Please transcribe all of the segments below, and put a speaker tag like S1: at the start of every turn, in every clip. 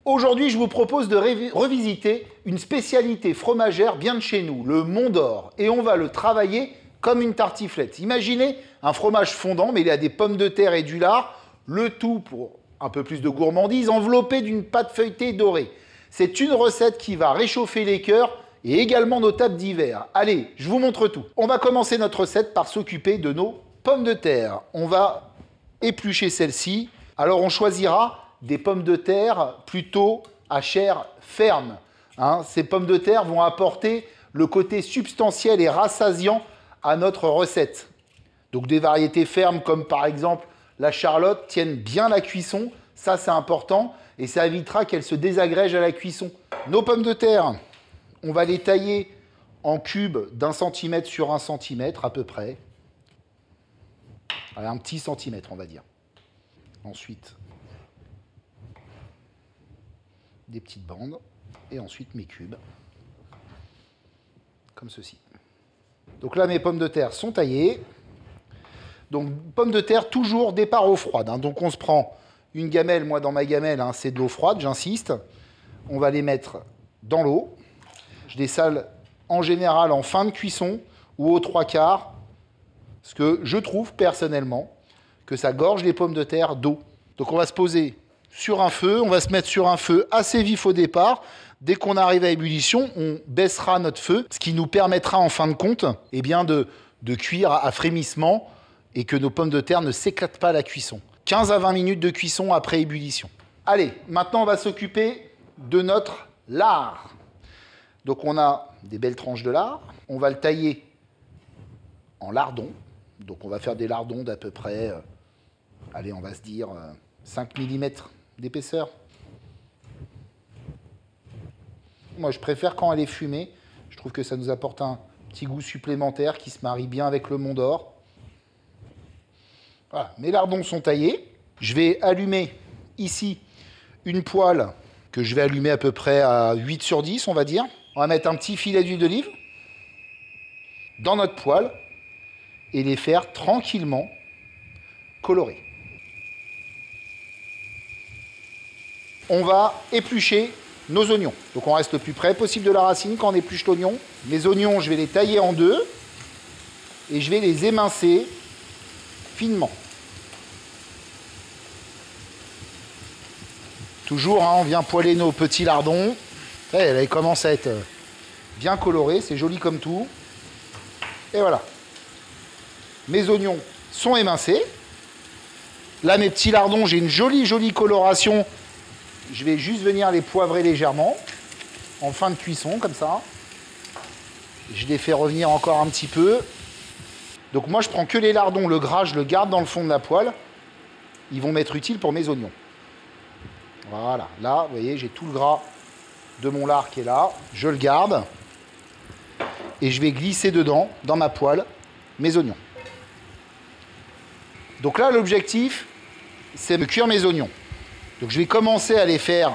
S1: Aujourd'hui, je vous propose de revisiter une spécialité fromagère bien de chez nous, le Mont d'Or. Et on va le travailler comme une tartiflette. Imaginez un fromage fondant mêlé à des pommes de terre et du lard, le tout pour un peu plus de gourmandise, enveloppé d'une pâte feuilletée dorée. C'est une recette qui va réchauffer les cœurs et également nos tables d'hiver. Allez, je vous montre tout. On va commencer notre recette par s'occuper de nos pommes de terre. On va éplucher celles-ci. Alors on choisira des pommes de terre plutôt à chair ferme. Ces pommes de terre vont apporter le côté substantiel et rassasiant à notre recette. Donc des variétés fermes comme par exemple la Charlotte tiennent bien la cuisson. Ça c'est important et ça évitera qu'elles se désagrègent à la cuisson. Nos pommes de terre, on va les tailler en cubes d'1 cm sur 1 cm à peu près. Voilà, un petit centimètre on va dire. Ensuite, des petites bandes et ensuite mes cubes comme ceci. Donc là mes pommes de terre sont taillées. Donc pommes de terre toujours départ eau froide. Donc on se prend une gamelle, moi dans ma gamelle c'est de l'eau froide, j'insiste. On va les mettre dans l'eau. Je les sale en général en fin de cuisson ou aux 3/4 parce que je trouve personnellement que ça gorge les pommes de terre d'eau. Donc on va se poser sur un feu, on va se mettre sur un feu assez vif au départ. Dès qu'on arrive à ébullition, on baissera notre feu, ce qui nous permettra en fin de compte de cuire à frémissement et que nos pommes de terre ne s'éclatent pas à la cuisson. 15 à 20 minutes de cuisson après ébullition. Allez, maintenant on va s'occuper de notre lard. Donc on a des belles tranches de lard, on va le tailler en lardons. Donc on va faire des lardons d'à peu près, allez on va se dire 5 mm d'épaisseur. Moi, je préfère quand elle est fumée. Je trouve que ça nous apporte un petit goût supplémentaire qui se marie bien avec le Mont d'Or. Voilà, mes lardons sont taillés. Je vais allumer ici une poêle que je vais allumer à peu près à 8 sur 10, on va dire. On va mettre un petit filet d'huile d'olive dans notre poêle et les faire tranquillement colorer. On va éplucher nos oignons. Donc on reste le plus près possible de la racine quand on épluche l'oignon. Mes oignons, je vais les tailler en deux et je vais les émincer finement. Toujours, on vient poêler nos petits lardons. Elle commence à être bien colorée, c'est joli comme tout. Et voilà. Mes oignons sont émincés. Là, mes petits lardons, j'ai une jolie coloration. Je vais juste venir les poivrer légèrement, en fin de cuisson, comme ça. Je les fais revenir encore un petit peu. Donc moi, je prends que les lardons, le gras, je le garde dans le fond de la poêle. Ils vont m'être utiles pour mes oignons. Voilà, là, vous voyez, j'ai tout le gras de mon lard qui est là. Je le garde. Et je vais glisser dedans, dans ma poêle, mes oignons. Donc là, l'objectif, c'est de cuire mes oignons. Donc je vais commencer à les faire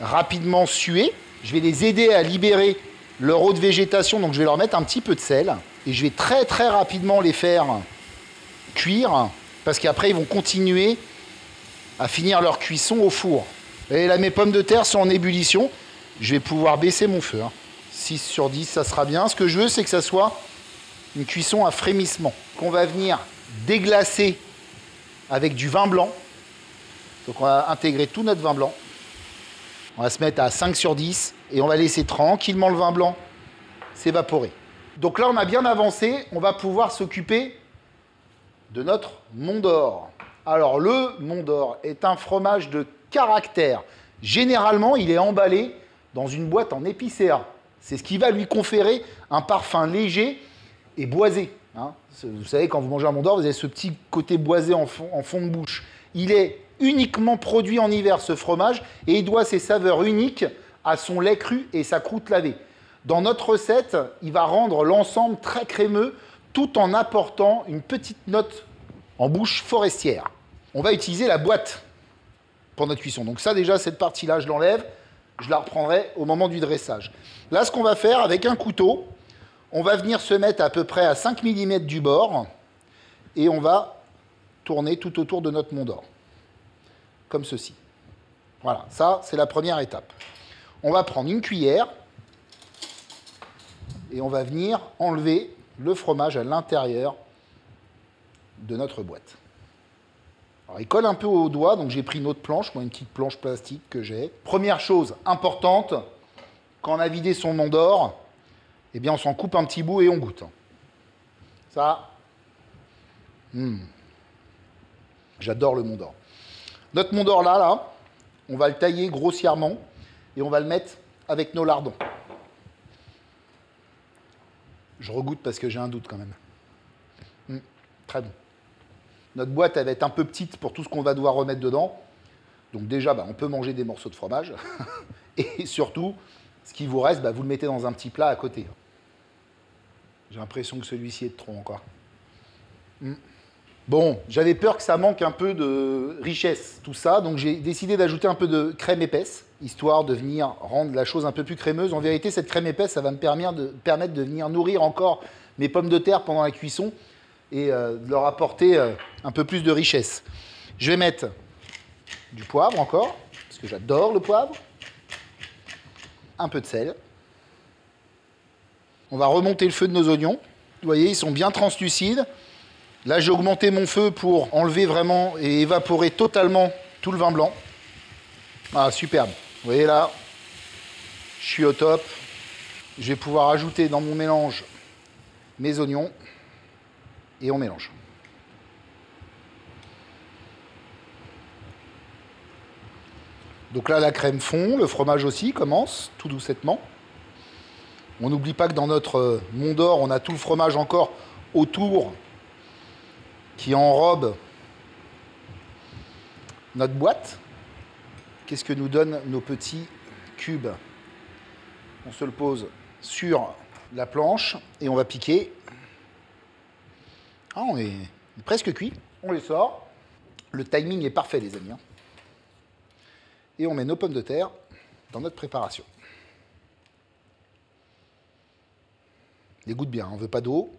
S1: rapidement suer. Je vais les aider à libérer leur eau de végétation. Donc je vais leur mettre un petit peu de sel. Et je vais très rapidement les faire cuire. Parce qu'après, ils vont continuer à finir leur cuisson au four. Et là, mes pommes de terre sont en ébullition. Je vais pouvoir baisser mon feu. 6 sur 10, ça sera bien. Ce que je veux, c'est que ça soit une cuisson à frémissement. Qu'on va venir déglacer avec du vin blanc. Donc on va intégrer tout notre vin blanc. On va se mettre à 5 sur 10 et on va laisser tranquillement le vin blanc s'évaporer. Donc là, on a bien avancé. On va pouvoir s'occuper de notre Mont d'Or. Alors, le Mont d'Or est un fromage de caractère. Généralement, il est emballé dans une boîte en épicéa. C'est ce qui va lui conférer un parfum léger et boisé. Vous savez, quand vous mangez un Mont d'Or, vous avez ce petit côté boisé en fond de bouche. Il est uniquement produit en hiver, ce fromage, et il doit ses saveurs uniques à son lait cru et sa croûte lavée. Dans notre recette, il va rendre l'ensemble très crémeux, tout en apportant une petite note en bouche forestière. On va utiliser la boîte pour notre cuisson. Donc ça, déjà, cette partie-là, je l'enlève. Je la reprendrai au moment du dressage. Là, ce qu'on va faire, avec un couteau, on va venir se mettre à peu près à 5 mm du bord et on va tourner tout autour de notre Mont d'Or. Comme ceci. Voilà, ça, c'est la première étape. On va prendre une cuillère et on va venir enlever le fromage à l'intérieur de notre boîte. Alors, il colle un peu au doigt, donc j'ai pris une autre planche, moi une petite planche plastique que j'ai. Première chose importante, quand on a vidé son Mont d'Or, eh bien on s'en coupe un petit bout et on goûte. Ça, j'adore le Mont d'Or. Notre Mont d'Or là, on va le tailler grossièrement et on va le mettre avec nos lardons. Je regoute parce que j'ai un doute quand même. Très bon. Notre boîte, elle va être un peu petite pour tout ce qu'on va devoir remettre dedans. Donc déjà, on peut manger des morceaux de fromage. Et surtout, ce qui vous reste, vous le mettez dans un petit plat à côté. J'ai l'impression que celui-ci est de trop encore. Bon, j'avais peur que ça manque un peu de richesse, tout ça. Donc j'ai décidé d'ajouter un peu de crème épaisse, histoire de venir rendre la chose un peu plus crémeuse. En vérité, cette crème épaisse, ça va me permettre de venir nourrir encore mes pommes de terre pendant la cuisson et de leur apporter un peu plus de richesse. Je vais mettre du poivre encore, parce que j'adore le poivre. Un peu de sel. On va remonter le feu de nos oignons. Vous voyez, ils sont bien translucides. Là, j'ai augmenté mon feu pour enlever vraiment et évaporer totalement tout le vin blanc. Ah, superbe. Vous voyez là, je suis au top. Je vais pouvoir ajouter dans mon mélange mes oignons et on mélange. Donc là, la crème fond, le fromage aussi commence tout doucettement. On n'oublie pas que dans notre Mont d'Or, on a tout le fromage encore autour qui enrobe notre boîte. Qu'est-ce que nous donnent nos petits cubes? On se le pose sur la planche et on va piquer. Ah, on est presque cuit. On les sort. Le timing est parfait, les amis. Et on met nos pommes de terre dans notre préparation. Les goûte bien, on ne veut pas d'eau.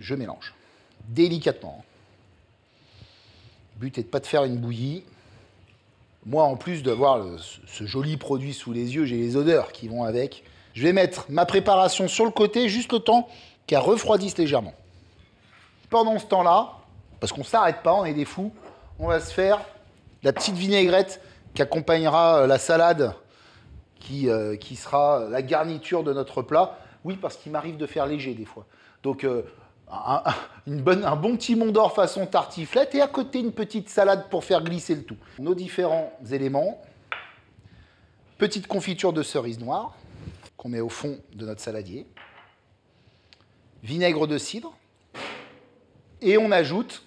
S1: Je mélange délicatement. Le but est de ne pas de faire une bouillie. Moi, en plus d'avoir ce joli produit sous les yeux, j'ai les odeurs qui vont avec. Je vais mettre ma préparation sur le côté, juste le temps qu'elle refroidisse légèrement. Pendant ce temps-là, parce qu'on ne s'arrête pas, on est des fous, on va se faire la petite vinaigrette qui accompagnera la salade qui sera la garniture de notre plat. Oui, parce qu'il m'arrive de faire léger des fois. Donc, un bon petit Mont d'Or façon tartiflette et à côté une petite salade pour faire glisser le tout. Nos différents éléments. Petite confiture de cerise noire qu'on met au fond de notre saladier. Vinaigre de cidre. Et on ajoute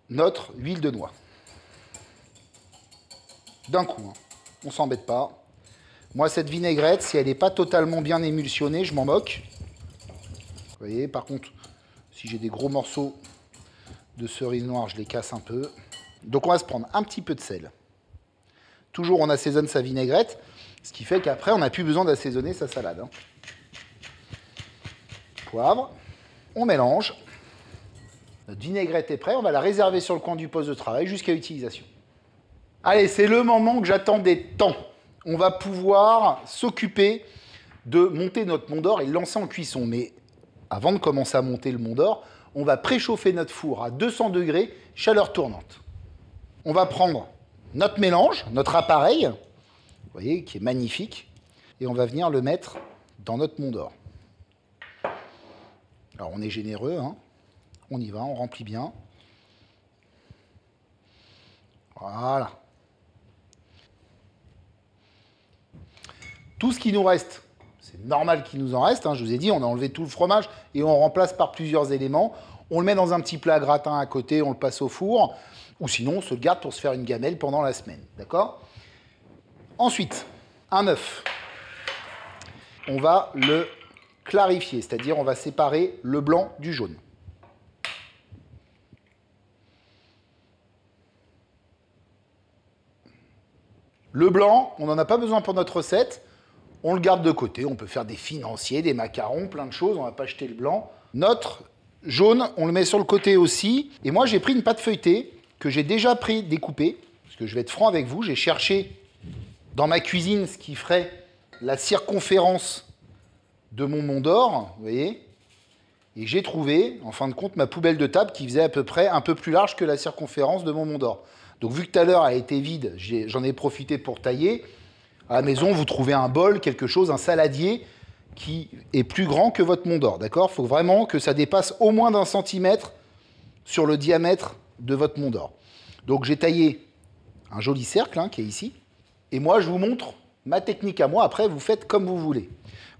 S1: notre huile de noix. D'un coup, on ne s'embête pas. Moi, cette vinaigrette, si elle n'est pas totalement bien émulsionnée, je m'en moque. Vous voyez, par contre, si j'ai des gros morceaux de cerise noire, je les casse un peu. Donc, on va se prendre un petit peu de sel. Toujours, on assaisonne sa vinaigrette, ce qui fait qu'après, on n'a plus besoin d'assaisonner sa salade. Poivre. On mélange. Notre vinaigrette est prête. On va la réserver sur le coin du poste de travail jusqu'à utilisation. Allez, c'est le moment que j'attendais tant. On va pouvoir s'occuper de monter notre Mont d'Or et le lancer en cuisson. Mais avant de commencer à monter le Mont d'Or, on va préchauffer notre four à 200 degrés, chaleur tournante. On va prendre notre mélange, notre appareil, vous voyez, qui est magnifique, et on va venir le mettre dans notre Mont d'Or. Alors on est généreux, on y va, on remplit bien. Voilà. Tout ce qui nous reste, c'est normal qu'il nous en reste, je vous ai dit, on a enlevé tout le fromage et on remplace par plusieurs éléments. On le met dans un petit plat gratin à côté, on le passe au four, ou sinon on se le garde pour se faire une gamelle pendant la semaine, d'accord? Ensuite, un œuf. On va le clarifier, c'est-à-dire on va séparer le blanc du jaune. Le blanc, on n'en a pas besoin pour notre recette. On le garde de côté. On peut faire des financiers, des macarons, plein de choses. On ne va pas jeter le blanc. Notre jaune, on le met sur le côté aussi. Et moi, j'ai pris une pâte feuilletée que j'ai déjà découpée. Parce que je vais être franc avec vous, j'ai cherché dans ma cuisine ce qui ferait la circonférence de mon Mont d'Or, vous voyez, et j'ai trouvé, en fin de compte, ma poubelle de table qui faisait à peu près un peu plus large que la circonférence de mon Mont d'Or. Donc vu que tout à l'heure elle était vide, j'en ai profité pour tailler. À la maison, vous trouvez un bol, quelque chose, un saladier qui est plus grand que votre Mont d'Or, d'accord? Il faut vraiment que ça dépasse au moins d'1 centimètre sur le diamètre de votre Mont d'Or. Donc j'ai taillé un joli cercle qui est ici. Et moi, je vous montre ma technique à moi. Après, vous faites comme vous voulez.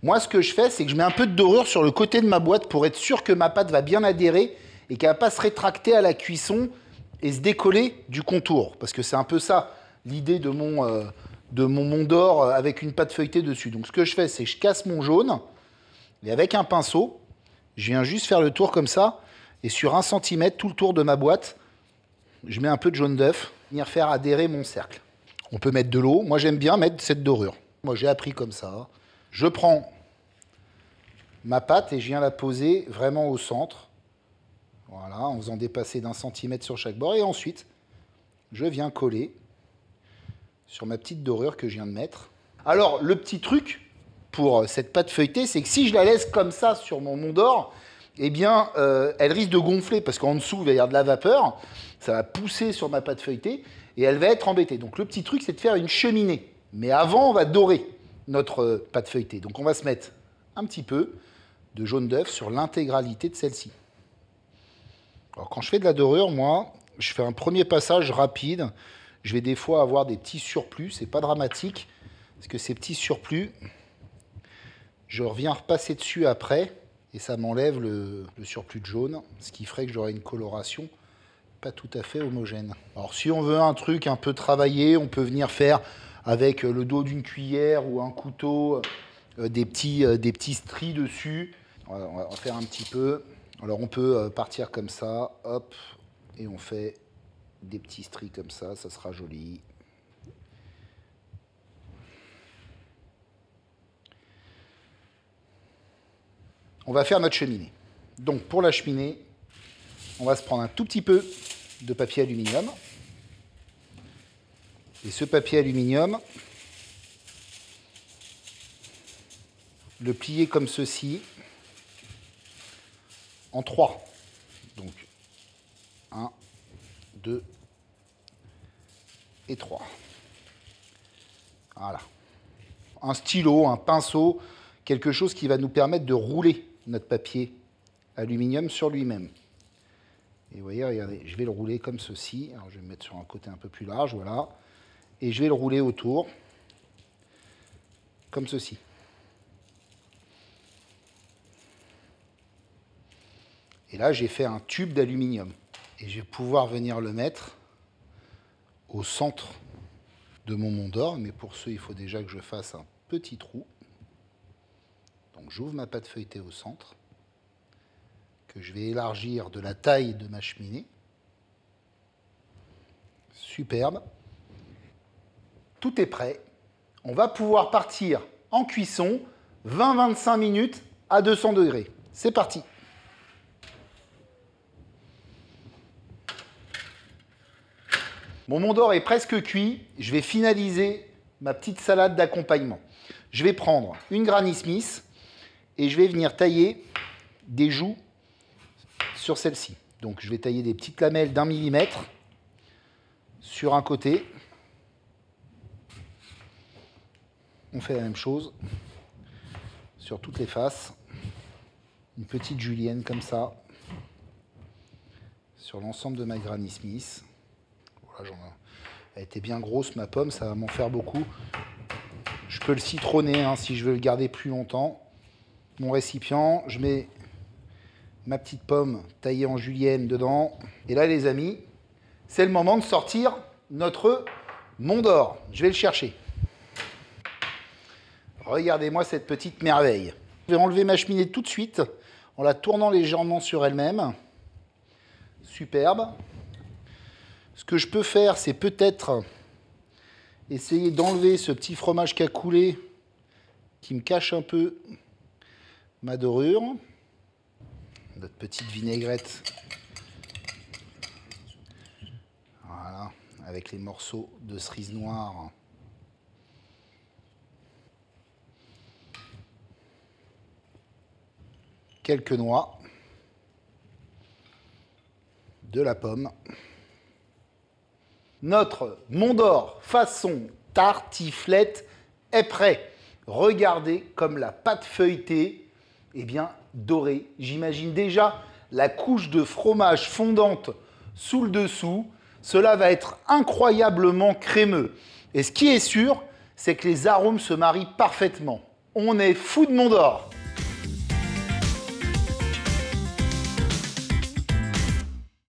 S1: Moi, ce que je fais, c'est que je mets un peu de dorure sur le côté de ma boîte pour être sûr que ma pâte va bien adhérer et qu'elle ne va pas se rétracter à la cuisson et se décoller du contour. Parce que c'est un peu ça, l'idée de mon Mont d'Or avec une pâte feuilletée dessus. Donc, ce que je fais, c'est que je casse mon jaune et avec un pinceau, je viens juste faire le tour comme ça. Et sur 1 centimètre, tout le tour de ma boîte, je mets un peu de jaune d'œuf, venir faire adhérer mon cercle. On peut mettre de l'eau. Moi, j'aime bien mettre cette dorure. Moi, j'ai appris comme ça. Je prends ma pâte et je viens la poser vraiment au centre. Voilà, en faisant dépasser d'1 centimètre sur chaque bord. Et ensuite, je viens coller sur ma petite dorure que je viens de mettre. Alors, le petit truc pour cette pâte feuilletée, c'est que si je la laisse comme ça sur mon Mont d'Or, eh bien, elle risque de gonfler parce qu'en dessous, il va y avoir de la vapeur. Ça va pousser sur ma pâte feuilletée et elle va être embêtée. Donc, le petit truc, c'est de faire une cheminée. Mais avant, on va dorer notre pâte feuilletée. Donc, on va se mettre un petit peu de jaune d'œuf sur l'intégralité de celle-ci. Alors, quand je fais de la dorure, moi, je fais un premier passage rapide. Je vais des fois avoir des petits surplus. C'est pas dramatique parce que ces petits surplus, je reviens repasser dessus après. Et ça m'enlève le surplus de jaune, ce qui ferait que j'aurais une coloration pas tout à fait homogène. Alors si on veut un truc un peu travaillé, on peut venir faire avec le dos d'une cuillère ou un couteau des petits stries dessus. On va faire un petit peu. Alors on peut partir comme ça, hop, et on fait des petits stries comme ça sera joli. On va faire notre cheminée. Donc pour la cheminée, on va se prendre un tout petit peu de papier aluminium. Et ce papier aluminium, le plier comme ceci, en 3. Donc 1, 2 et 3. Voilà. Un stylo, un pinceau, quelque chose qui va nous permettre de rouler notre papier aluminium sur lui-même. Et vous voyez, regardez, je vais le rouler comme ceci. Alors, je vais me mettre sur un côté un peu plus large, voilà. Et je vais le rouler autour, comme ceci. Et là, j'ai fait un tube d'aluminium. Et je vais pouvoir venir le mettre au centre de mon Mont d'Or. Mais pour ce, il faut déjà que je fasse un petit trou. Donc, j'ouvre ma pâte feuilletée au centre, que je vais élargir de la taille de ma cheminée. Superbe. Tout est prêt. On va pouvoir partir en cuisson 20-25 minutes à 200 degrés. C'est parti. Mon Mont d'Or est presque cuit. Je vais finaliser ma petite salade d'accompagnement. Je vais prendre une Granny Smith et je vais venir tailler des joues sur celle-ci. Donc je vais tailler des petites lamelles d'1 millimètre sur un côté. On fait la même chose sur toutes les faces. Une petite julienne comme ça sur l'ensemble de ma Granny Smith. Voilà, elle était bien grosse ma pomme, ça va m'en faire beaucoup. Je peux le citronner si je veux le garder plus longtemps. Mon récipient, je mets ma petite pomme taillée en julienne dedans. Et là les amis, c'est le moment de sortir notre Mont d'Or. Je vais le chercher. Regardez-moi cette petite merveille. Je vais enlever ma cheminée tout de suite en la tournant légèrement sur elle-même. Superbe. Ce que je peux faire, c'est peut-être essayer d'enlever ce petit fromage qui a coulé, qui me cache un peu ma dorure. Notre petite vinaigrette. Voilà, avec les morceaux de cerise noire. Quelques noix. De la pomme. Notre Mont d'Or façon tartiflette est prêt. Regardez comme la pâte feuilletée est bien dorée. J'imagine déjà la couche de fromage fondante sous le dessous. Cela va être incroyablement crémeux. Et ce qui est sûr, c'est que les arômes se marient parfaitement. On est fou de Mont d'Or.